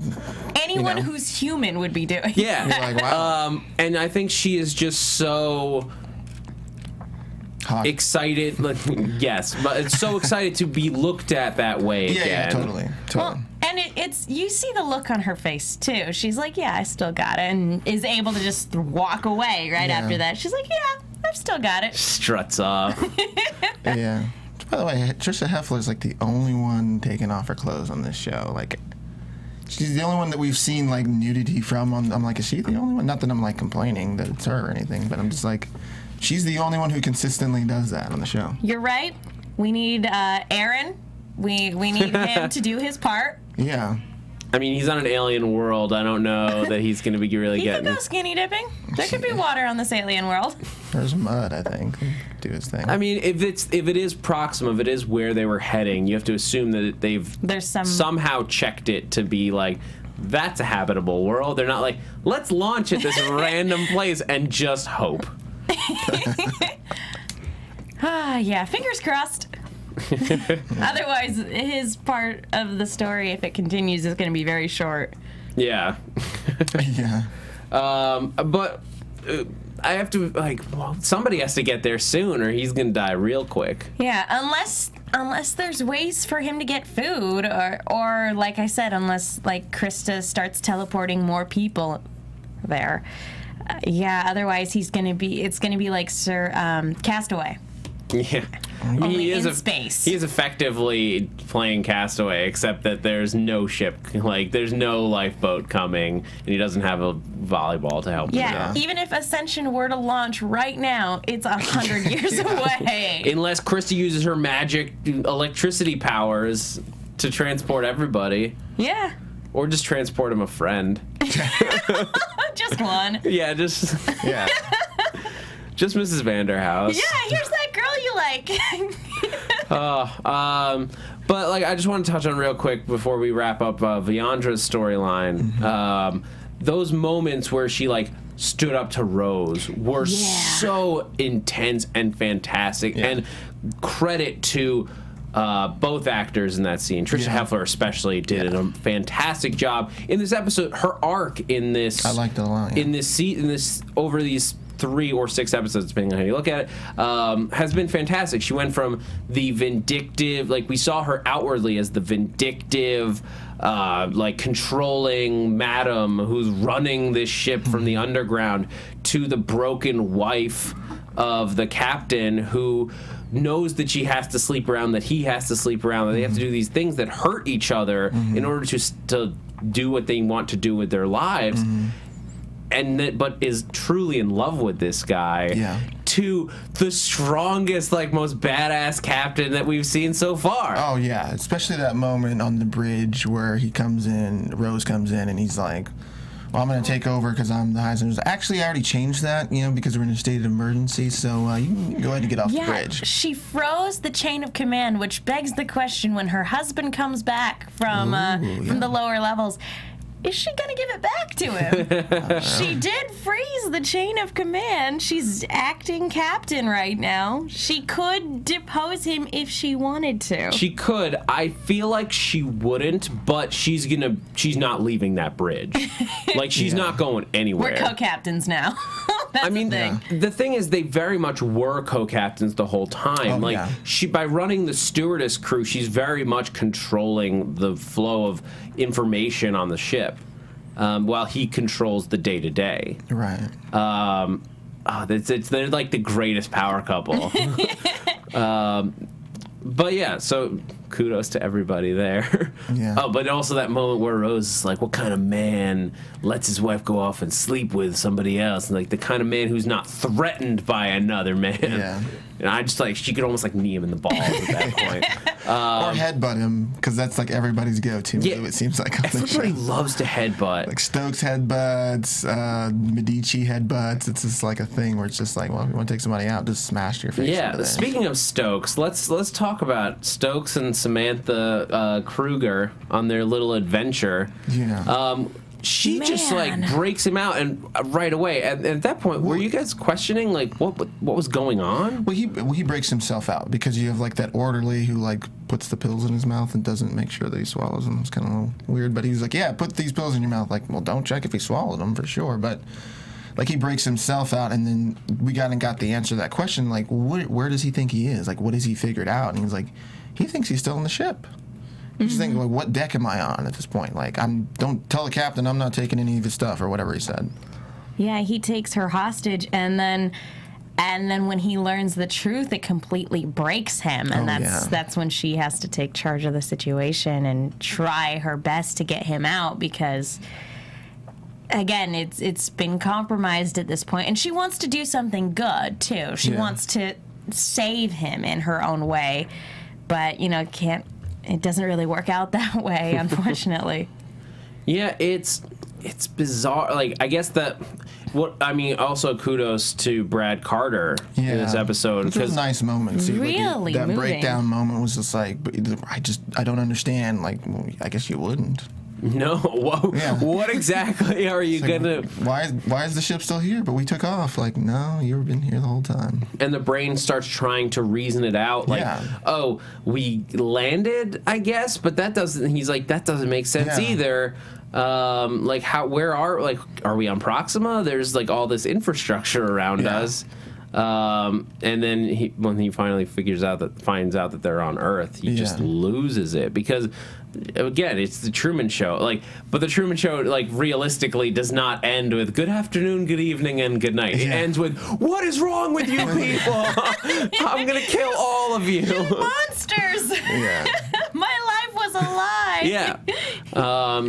[SPEAKER 5] anyone who's human would be doing.
[SPEAKER 2] Yeah.
[SPEAKER 3] You're like, wow.
[SPEAKER 2] And I think she is just so
[SPEAKER 3] Hot.
[SPEAKER 2] excited. Like, yes, but it's so excited to be looked at that way again.
[SPEAKER 3] Yeah, totally.
[SPEAKER 5] Well, and it's you see the look on her face too. She's like, yeah, I still got it, and is able to just walk away right after that. She's like, yeah, I've still got it.
[SPEAKER 2] Struts off.
[SPEAKER 3] Yeah. By the way, Trisha Heffler is like the only one taking off her clothes on this show. Like, she's the only one that we've seen like nudity from. I'm like, is she the only one? Not that I'm like complaining that it's her or anything, but I'm just like, she's the only one who consistently does that on the show.
[SPEAKER 5] You're right. We need Aaron. We need him to do his part.
[SPEAKER 3] Yeah.
[SPEAKER 2] I mean, he's on an alien world. I don't know that he's going to be really
[SPEAKER 5] He
[SPEAKER 2] getting.
[SPEAKER 5] could go skinny dipping. There could be water on this alien world.
[SPEAKER 3] There's mud, I think. Do his thing.
[SPEAKER 2] I mean, if it is Proxima, if it is where they were heading, you have to assume that they've somehow checked it to be like, that's a habitable world. They're not like, let's launch at this random place and just hope.
[SPEAKER 5] Yeah, fingers crossed. Otherwise, his part of the story, if it continues, is going to be very short.
[SPEAKER 2] Yeah.
[SPEAKER 3] Yeah.
[SPEAKER 2] But I have to, like, well, somebody has to get there soon or he's going to die real quick.
[SPEAKER 5] Yeah, unless there's ways for him to get food, or like I said, unless, like, Krista starts teleporting more people there. Yeah, otherwise it's going to be like Sir Castaway.
[SPEAKER 2] Yeah.
[SPEAKER 5] Only in space.
[SPEAKER 2] He is effectively playing Castaway, except that there's no ship, like there's no lifeboat coming, and he doesn't have a volleyball to help him.
[SPEAKER 5] Yeah, even if Ascension were to launch right now, it's 100 years away.
[SPEAKER 2] Unless Krista uses her magic electricity powers to transport everybody.
[SPEAKER 5] Yeah.
[SPEAKER 2] Or just transport him a friend.
[SPEAKER 5] Just one.
[SPEAKER 2] Yeah, just Mrs. Vanderhouse.
[SPEAKER 5] Yeah, here's that girl you like.
[SPEAKER 2] But like, I just want to touch on real quick before we wrap up Viandra's storyline. Those moments where she like stood up to Rose were so intense and fantastic, and credit to both actors in that scene. Trisha Heffler especially did a fantastic job in this episode. Her arc in this,
[SPEAKER 3] I liked it a lot. Yeah.
[SPEAKER 2] In this over these 3 or 6 episodes, depending on how you look at it, has been fantastic. She went from the vindictive, like we saw her outwardly as the vindictive, like controlling madam who's running this ship from the underground, to the broken wife of the captain who knows that she has to sleep around, that he has to sleep around, that they have to do these things that hurt each other in order to do what they want to do with their lives. But is truly in love with this guy, to the strongest, like, most badass captain that we've seen so far.
[SPEAKER 3] Oh, yeah. Especially that moment on the bridge where he comes in, Rose comes in, and he's like, well, I'm going to take over because I'm the highest. Actually, I already changed that, because we're in a state of emergency, so you can go ahead and get off the bridge.
[SPEAKER 5] She froze the chain of command, which begs the question, when her husband comes back from the lower levels, is she going to give it back to him? She did freeze the chain of command. She's acting captain right now. She could depose him if she wanted to.
[SPEAKER 2] She could. I feel like she wouldn't, but she's not leaving that bridge. Like, she's not going anywhere.
[SPEAKER 5] We're co-captains now. That's the thing.
[SPEAKER 2] The thing is, they very much were co-captains the whole time. By running the stewardess crew, she's very much controlling the flow of information on the ship, while he controls the day-to-day.
[SPEAKER 3] Right.
[SPEAKER 2] They're like the greatest power couple. But yeah, so kudos to everybody there.
[SPEAKER 3] Yeah.
[SPEAKER 2] Oh, but also that moment where Rose is like, what kind of man lets his wife go off and sleep with somebody else? And like the kind of man who's not threatened by another man.
[SPEAKER 3] Yeah.
[SPEAKER 2] And I just like, she could almost like knee him in the balls at that point.
[SPEAKER 3] Or headbutt him, because that's like everybody's go-to move, it seems like.
[SPEAKER 2] Everybody loves to headbutt.
[SPEAKER 3] Like Stokes headbutts, Medici headbutts. It's just like a thing where it's just like, well, if you want to take somebody out, just smash your face.
[SPEAKER 2] Yeah, speaking of Stokes, let's talk about Stokes and Samantha Kruger on their little adventure.
[SPEAKER 3] Yeah.
[SPEAKER 2] She just like breaks him out and right away. And at that point, were you guys questioning like what was going on?
[SPEAKER 3] Well, he breaks himself out because you have like that orderly who like puts the pills in his mouth and doesn't make sure that he swallows them. It's kind of a little weird, but he's like, yeah, put these pills in your mouth. Like, well, don't check if he swallowed them for sure, but like he breaks himself out, and then we got the answer to that question, like, where does he think he is? Like, what has he figured out? And he's like, he thinks he's still on the ship. He's just thinking, like, what deck am I on at this point? Like, don't tell the captain I'm not taking any of his stuff, or whatever he said.
[SPEAKER 5] Yeah, he takes her hostage, and then when he learns the truth, it completely breaks him, and that's when she has to take charge of the situation and try her best to get him out, because again, it's been compromised at this point, and she wants to do something good too. She wants to save him in her own way, but it doesn't really work out that way, unfortunately.
[SPEAKER 2] Yeah, it's bizarre. Like, I guess also kudos to Brad Carter in this episode.
[SPEAKER 3] It was a nice moment. See,
[SPEAKER 5] really
[SPEAKER 3] that
[SPEAKER 5] moving.
[SPEAKER 3] breakdown moment was just like, I don't understand. Like, well, I guess you wouldn't.
[SPEAKER 2] No, what exactly are you gonna?
[SPEAKER 3] Why is the ship still here? But we took off. Like, no, you've been here the whole time.
[SPEAKER 2] And the brain starts trying to reason it out. Like, oh, we landed, I guess, but that doesn't. He's like, that doesn't make sense either. Like, are we on Proxima? There's like all this infrastructure around us. And then when he finally finds out that they're on Earth, he just loses it, because again, it's the Truman Show. Like, but the Truman Show, like, realistically does not end with good afternoon, good evening, and good night. It ends with, what is wrong with you people? I'm gonna kill all of you.
[SPEAKER 5] Monsters. My life was a lie.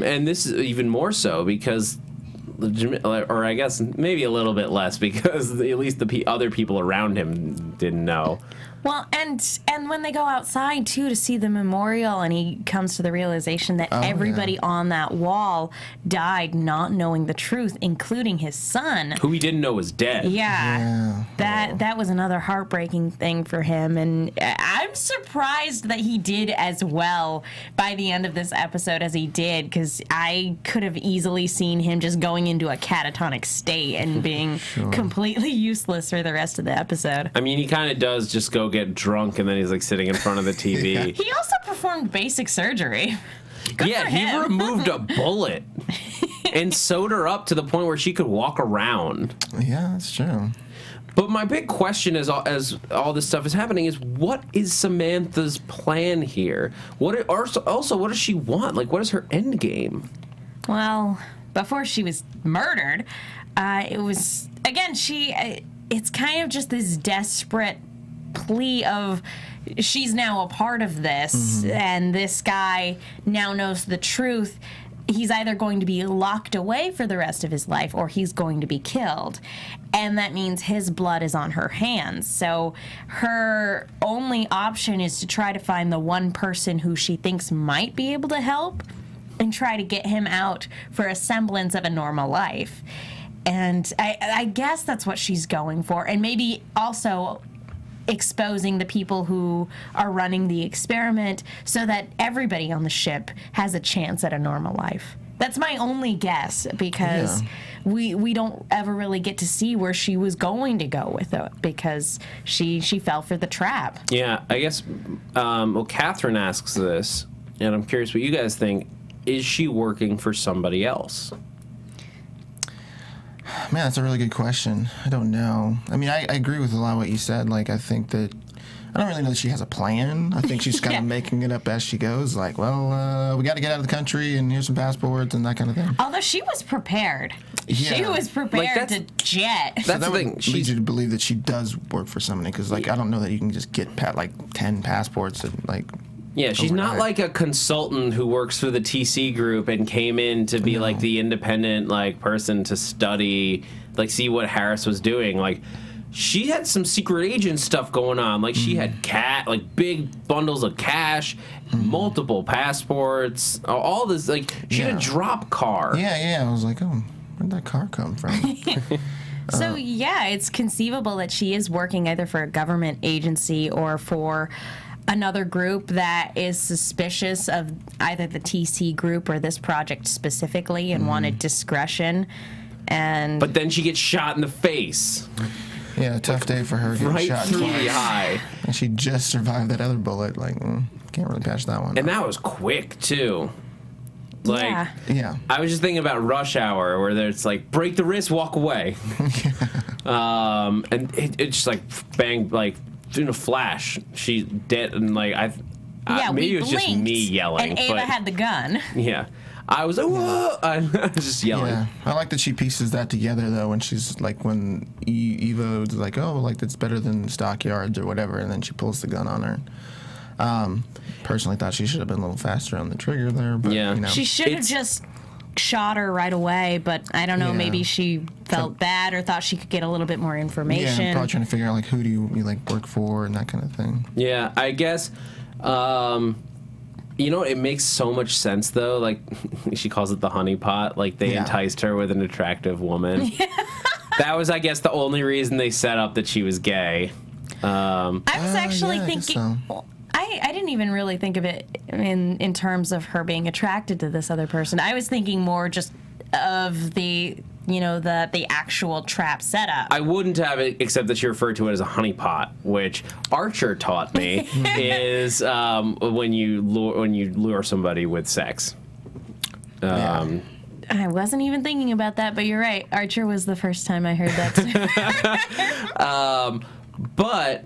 [SPEAKER 2] And this is even more so because, or I guess maybe a little bit less, because at least the other people around him didn't know.
[SPEAKER 5] Well, and when they go outside, too, to see the memorial, and he comes to the realization that everybody on that wall died not knowing the truth, including his son.
[SPEAKER 2] Who he didn't know was dead.
[SPEAKER 5] That was another heartbreaking thing for him, and I'm surprised that he did as well by the end of this episode as he did, because I could have easily seen him just going into a catatonic state and being completely useless for the rest of the episode.
[SPEAKER 2] I mean, he kind of does just go get drunk, and then he's like sitting in front of the TV.
[SPEAKER 5] He also performed basic surgery. Good for him.
[SPEAKER 2] He removed a bullet and sewed her up to the point where she could walk around.
[SPEAKER 3] Yeah, that's true.
[SPEAKER 2] But my big question as all this stuff is happening is, what is Samantha's plan here? What does she want? Like, what is her end game?
[SPEAKER 5] Well, before she was murdered, it was, again, it's kind of just this desperate plea of, she's now a part of this, and this guy now knows the truth. He's either going to be locked away for the rest of his life, or he's going to be killed. And that means his blood is on her hands. So her only option is to try to find the one person who she thinks might be able to help and try to get him out for a semblance of a normal life. And I guess that's what she's going for. And maybe also exposing the people who are running the experiment so that everybody on the ship has a chance at a normal life. That's my only guess, because we don't ever really get to see where she was going to go with it, because she fell for the trap. Yeah,
[SPEAKER 2] I guess, well, Catherine asks this, and I'm curious what you guys think. Is she working for somebody else?
[SPEAKER 3] Man, that's a really good question. I don't know. I mean, I agree with a lot of what you said. Like, I think that, I don't really know that she has a plan. I think she's kind of making it up as she goes. Like, well, we got to get out of the country, and here's some passports and that kind of thing.
[SPEAKER 5] Although she was prepared. Yeah. She was prepared to jet.
[SPEAKER 3] That's so that the thing. Leads you to believe that she does work for somebody, because, like, I don't know that you can just get, like, 10 passports and, like...
[SPEAKER 2] Yeah, she's not like a consultant who works for the TC group and came in to be like the independent like person to study, like see what Harris was doing. Like, she had some secret agent stuff going on. Like, she had like big bundles of cash, multiple passports, all this. Like, she had a drop car.
[SPEAKER 3] Yeah. I was like, oh, where'd that car come from?
[SPEAKER 5] So, yeah, it's conceivable that she is working either for a government agency or for another group that is suspicious of either the TC group or this project specifically and wanted discretion. But then she gets shot in the face.
[SPEAKER 3] Yeah, tough day for her. Getting
[SPEAKER 2] right
[SPEAKER 3] shot
[SPEAKER 2] through the eye.
[SPEAKER 3] And she just survived that other bullet. Like, can't really patch that one.
[SPEAKER 2] And that was quick too. Like,
[SPEAKER 3] yeah.
[SPEAKER 2] I was just thinking about Rush Hour, where there's like break the wrist, walk away, and it's just like bang, like in a flash, she's dead, and like maybe it was just me yelling,
[SPEAKER 5] and Ava had the gun.
[SPEAKER 2] Yeah, I was like, whoa! I was just yelling.
[SPEAKER 3] Yeah, I like that she pieces that together though. When she's like, when Eva was like, oh, like that's better than Stockyards or whatever, and then she pulls the gun on her. Personally thought she should have been a little faster on the trigger there, but you know.
[SPEAKER 5] She should have just shot her right away, but I don't know, maybe she felt bad or thought she could get a little bit more information.
[SPEAKER 3] Yeah, probably trying to figure out like who do you like work for and that kind of thing.
[SPEAKER 2] Yeah, I guess you know, it makes so much sense though, like she calls it the honeypot, like they enticed her with an attractive woman. That was, I guess, the only reason they set up that she was gay.
[SPEAKER 5] I was actually thinking I didn't even really think of it in terms of her being attracted to this other person. I was thinking more just of the, you know, the actual trap setup.
[SPEAKER 2] I wouldn't have it, except that she referred to it as a honeypot, which Archer taught me is when you lure somebody with sex.
[SPEAKER 5] I wasn't even thinking about that, but you're right. Archer was the first time I heard that.
[SPEAKER 2] But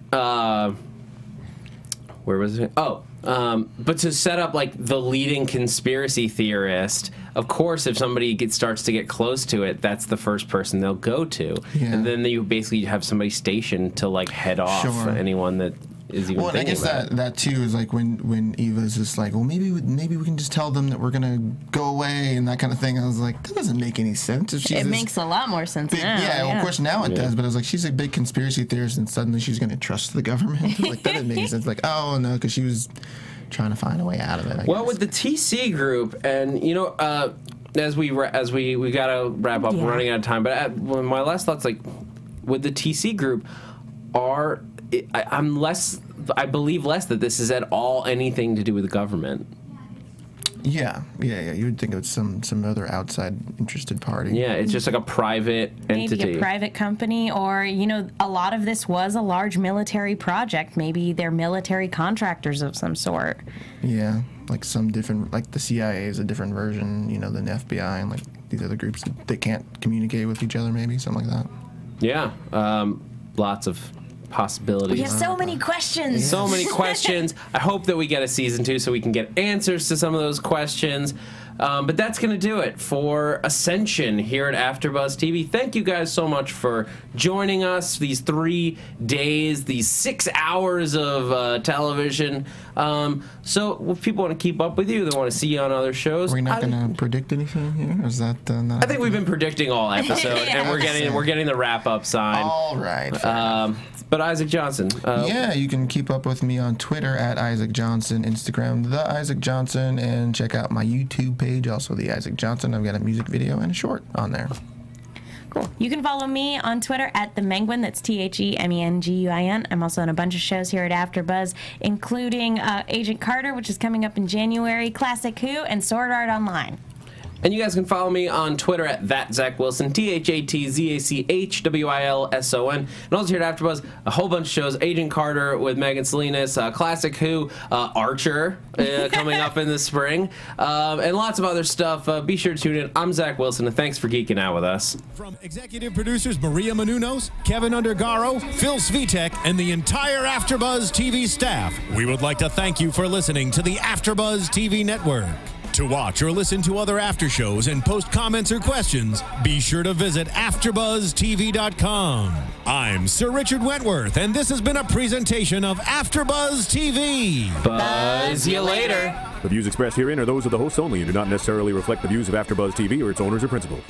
[SPEAKER 2] where was it? Oh, but to set up like the leading conspiracy theorist, of course, if somebody starts to get close to it, that's the first person they'll go to, and then you basically have somebody stationed to like head off anyone that is even.
[SPEAKER 3] Well, I guess that too is like when Eva's just like, well, maybe we can just tell them that we're gonna go away and that kind of thing. I was like, that doesn't make any sense. If she's
[SPEAKER 5] it makes a lot more sense now.
[SPEAKER 3] Yeah, well, of course now it does. But I was like, she's a big conspiracy theorist, and suddenly she's gonna trust the government. Like that didn't make any sense. Like, oh no, because she was trying to find a way out of it. I guess.
[SPEAKER 2] With the TC group, and you know, as we gotta wrap up, we're running out of time. But my last thoughts, like with the TC group, I believe less that this is at all anything to do with the government.
[SPEAKER 3] Yeah. You would think it was some other outside interested party.
[SPEAKER 2] Yeah, it's just like a private entity.
[SPEAKER 5] Maybe a private company, or, you know, a lot of this was a large military project. Maybe they're military contractors of some sort.
[SPEAKER 3] Yeah, like some different, like the CIA is a different version, you know, than the FBI and like these other groups that can't communicate with each other, maybe, something like that.
[SPEAKER 2] Yeah, lots of possibilities.
[SPEAKER 5] We have so many questions.
[SPEAKER 2] So many questions. I hope that we get a season 2 so we can get answers to some of those questions. But that's going to do it for Ascension here at AfterBuzz TV. Thank you guys so much for joining us these 3 days, these 6 hours of television. So if people want to keep up with you, they want to see you on other shows.
[SPEAKER 3] Are we not going to predict anything here? Or is that not?
[SPEAKER 2] I think we've been predicting all episode, and we're getting the wrap-up sign.
[SPEAKER 3] All right.
[SPEAKER 2] But Isaac Johnson.
[SPEAKER 3] Yeah, you can keep up with me on Twitter at Isaac Johnson, Instagram The Isaac Johnson, and check out my YouTube page, also The Isaac Johnson. I've got a music video and a short on there.
[SPEAKER 5] Cool. You can follow me on Twitter at The Menguin. That's TheMenguin. I'm also on a bunch of shows here at AfterBuzz, including Agent Carter, which is coming up in January, Classic Who, and Sword Art Online.
[SPEAKER 2] And you guys can follow me on Twitter at @ZachWilson, ThatZachWilson. And also here at AfterBuzz, a whole bunch of shows: Agent Carter with Megan Salinas, Classic Who, Archer coming up in the spring, and lots of other stuff. Be sure to tune in. I'm Zach Wilson, and thanks for geeking out with us.
[SPEAKER 1] From executive producers Maria Menounos, Kevin Undergaro, Phil Svitek, and the entire AfterBuzz TV staff, we would like to thank you for listening to the AfterBuzz TV network. To watch or listen to other after shows and post comments or questions, be sure to visit AfterBuzzTV.com. I'm Sir Richard Wentworth, and this has been a presentation of AfterBuzz TV.
[SPEAKER 2] Buzz you later.
[SPEAKER 6] The views expressed herein are those of the hosts only and do not necessarily reflect the views of AfterBuzz TV or its owners or principals.